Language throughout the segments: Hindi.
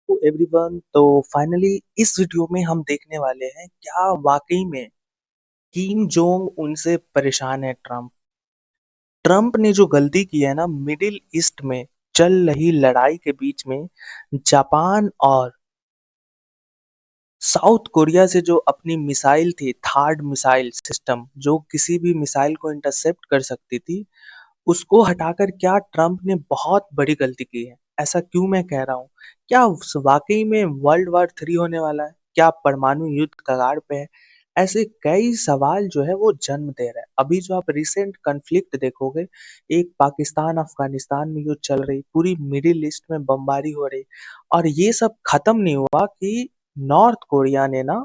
एवरीवन, तो फाइनली इस वीडियो में हम देखने वाले हैं क्या वाकई में किम जोंग उनसे परेशान है। ट्रम्प ट्रम्प ने जो गलती की है ना, मिडिल ईस्ट में चल रही लड़ाई के बीच में जापान और साउथ कोरिया से जो अपनी मिसाइल थी, थर्ड मिसाइल सिस्टम जो किसी भी मिसाइल को इंटरसेप्ट कर सकती थी, उसको हटाकर क्या ट्रम्प ने बहुत बड़ी गलती की है। ऐसा क्यों मैं कह रहा हूँ? क्या वाकई में वर्ल्ड वॉर 3 होने वाला है? क्या परमाणु युद्ध कगार पे है? ऐसे कई सवाल जो है वो जन्म दे रहा है। अभी जो आप रिसेंट कन्फ्लिक्ट देखोगे, एक पाकिस्तान अफगानिस्तान में युद्ध चल रही, पूरी मिडिल ईस्ट में बमबारी हो रही, और ये सब खत्म नहीं हुआ कि नॉर्थ कोरिया ने ना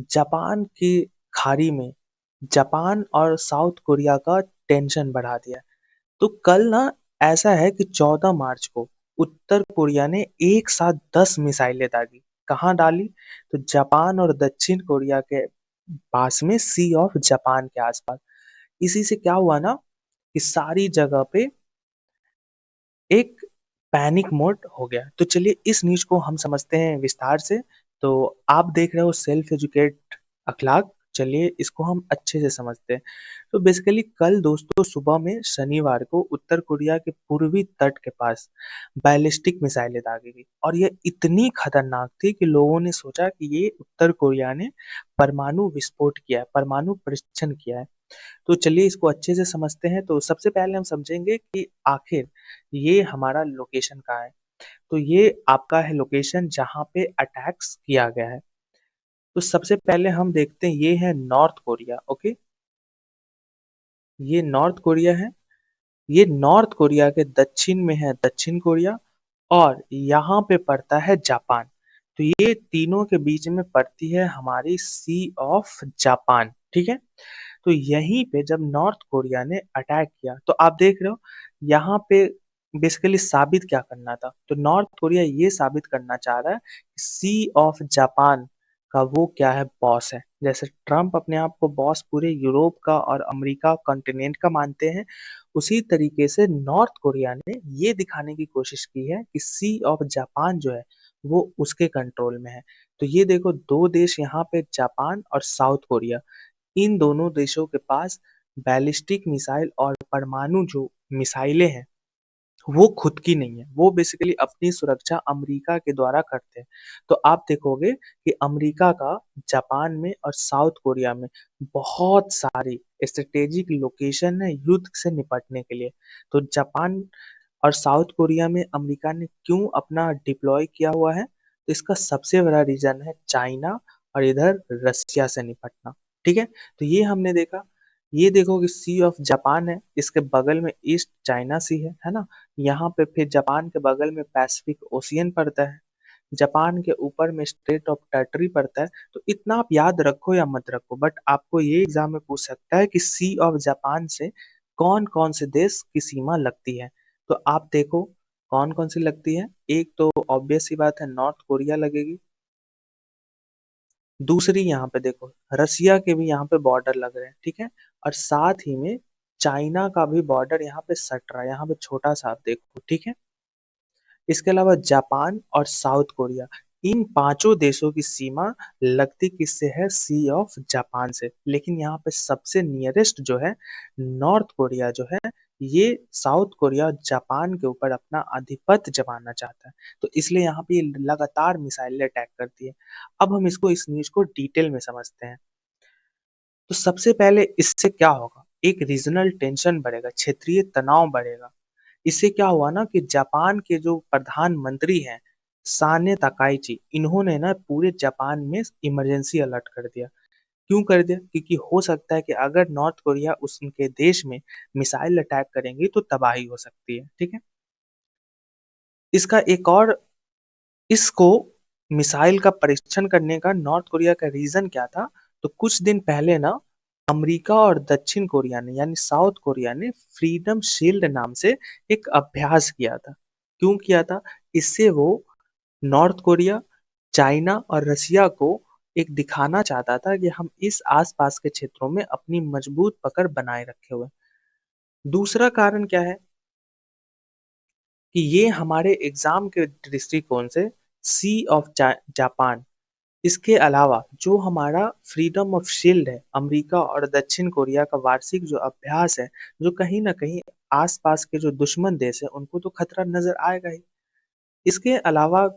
जापान की खाड़ी में जापान और साउथ कोरिया का टेंशन बढ़ा दिया। तो कल ना ऐसा है कि 14 मार्च को उत्तर कोरिया ने एक साथ 10 मिसाइलें दागी। कहाँ डाली? तो जापान और दक्षिण कोरिया के पास में, सी ऑफ जापान के आसपास। इसी से क्या हुआ ना कि सारी जगह पे एक पैनिक मोड हो गया। तो चलिए इस न्यूज को हम समझते हैं विस्तार से। तो आप देख रहे हो सेल्फ एजुकेट अखलाक। चलिए इसको हम अच्छे से समझते हैं। तो बेसिकली कल दोस्तों सुबह में शनिवार को उत्तर कोरिया के पूर्वी तट के पास बैलिस्टिक मिसाइलें दागी गई, और ये इतनी खतरनाक थी कि लोगों ने सोचा कि ये उत्तर कोरिया ने परमाणु विस्फोट किया है, परमाणु परीक्षण किया है। तो चलिए इसको अच्छे से समझते हैं। तो सबसे पहले हम समझेंगे कि आखिर ये हमारा लोकेशन कहाँ है। तो ये आपका है लोकेशन जहाँ पे अटैक्स किया गया है। तो सबसे पहले हम देखते हैं, ये है नॉर्थ कोरिया। ओके, ये नॉर्थ कोरिया है। ये नॉर्थ कोरिया के दक्षिण में है दक्षिण कोरिया, और यहाँ पे पड़ता है जापान। तो ये तीनों के बीच में पड़ती है हमारी सी ऑफ जापान। ठीक है। तो यहीं पे जब नॉर्थ कोरिया ने अटैक किया, तो आप देख रहे हो यहाँ पे बेसिकली साबित क्या करना था। तो नॉर्थ कोरिया ये साबित करना चाह रहा है कि सी ऑफ जापान का वो क्या है, बॉस है। जैसे ट्रम्प अपने आप को बॉस पूरे यूरोप का और अमेरिका कॉन्टिनेंट का मानते हैं, उसी तरीके से नॉर्थ कोरिया ने ये दिखाने की कोशिश की है कि सी ऑफ जापान जो है वो उसके कंट्रोल में है। तो ये देखो, दो देश यहाँ पे, जापान और साउथ कोरिया, इन दोनों देशों के पास बैलिस्टिक मिसाइल और परमाणु जो मिसाइलें हैं वो खुद की नहीं है। वो बेसिकली अपनी सुरक्षा अमेरिका के द्वारा करते हैं। तो आप देखोगे कि अमेरिका का जापान में और साउथ कोरिया में बहुत सारी स्ट्रेटेजिक लोकेशन है युद्ध से निपटने के लिए। तो जापान और साउथ कोरिया में अमेरिका ने क्यों अपना डिप्लॉय किया हुआ है? तो इसका सबसे बड़ा रीजन है चाइना और इधर रसिया से निपटना। ठीक है। तो ये हमने देखा। ये देखो कि सी ऑफ जापान है, इसके बगल में ईस्ट चाइना सी है ना। यहाँ पे फिर जापान के बगल में पैसिफिक ओशियन पड़ता है। जापान के ऊपर में स्ट्रेट ऑफ टर्टरी पड़ता है। तो इतना आप याद रखो या मत रखो, बट आपको ये एग्जाम में पूछ सकता है कि सी ऑफ जापान से कौन कौन से देश की सीमा लगती है। तो आप देखो कौन कौन सी लगती है। एक तो ऑब्वियस सी बात है, नॉर्थ कोरिया लगेगी। दूसरी यहाँ पे देखो, रसिया के भी यहाँ पे बॉर्डर लग रहे हैं। ठीक है। और साथ ही में चाइना का भी बॉर्डर यहाँ पे सट रहा है, यहाँ पे छोटा सा आप देखो। ठीक है। इसके अलावा जापान और साउथ कोरिया, इन पांचों देशों की सीमा लगती किससे है? सी ऑफ जापान से। लेकिन यहाँ पे सबसे नियरेस्ट जो है नॉर्थ कोरिया जो है, ये साउथ कोरिया जापान के ऊपर अपना आधिपत्य जमाना चाहता है। तो इसलिए यहाँ पे ये लगातार मिसाइल अटैक करती है। अब हम इसको, इस न्यूज को डिटेल में समझते हैं। तो सबसे पहले इससे क्या होगा, एक रीजनल टेंशन बढ़ेगा, क्षेत्रीय तनाव बढ़ेगा। इससे क्या हुआ ना कि जापान के जो प्रधानमंत्री हैं, साने तकाइची, इन्होंने ना पूरे जापान में इमरजेंसी अलर्ट कर दिया। क्यों कर दिया? क्योंकि हो सकता है कि अगर नॉर्थ कोरिया उनके देश में मिसाइल अटैक करेंगे तो तबाही हो सकती है। ठीक है। इसका एक और, इसको मिसाइल का परीक्षण करने का नॉर्थ कोरिया का रीजन क्या था? तो कुछ दिन पहले ना अमेरिका और दक्षिण कोरिया ने, यानी साउथ कोरिया ने, फ्रीडम शील्ड नाम से एक अभ्यास किया था। क्यों किया था? इससे वो नॉर्थ कोरिया, चाइना और रसिया को एक दिखाना चाहता था कि हम इस आसपास के क्षेत्रों में अपनी मजबूत पकड़ बनाए रखे हुए। दूसरा कारण क्या है कि ये हमारे एग्जाम के दृष्टिकोण से सी ऑफ जापान, इसके अलावा जो हमारा फ्रीडम ऑफ शील्ड है, अमेरिका और दक्षिण कोरिया का वार्षिक जो अभ्यास है, जो कहीं न कहीं आस-पास के जो दुश्मन देश हैं, उनको तो खतरा नज़र आएगा ही। इसके अलावा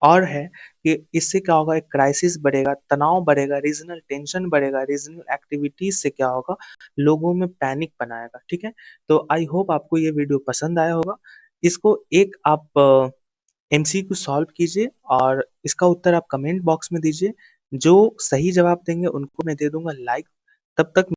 और है कि इससे क्या होगा, एक क्राइसिस बढ़ेगा, तनाव बढ़ेगा, रीजनल टेंशन बढ़ेगा, रीजनल एक्टिविटीज़ से क्या होगा, लोगों में पैनिक बनाएगा, ठीक है? तो आई होप आपको ये वीडियो पसंद आया होगा। इसको एक आप एमसीक्यू सॉल्व कीजिए और इसका उत्तर आप कमेंट बॉक्स में दीजिए। जो सही जवाब देंगे उनको मैं दे दूँगा लाइक। तब तक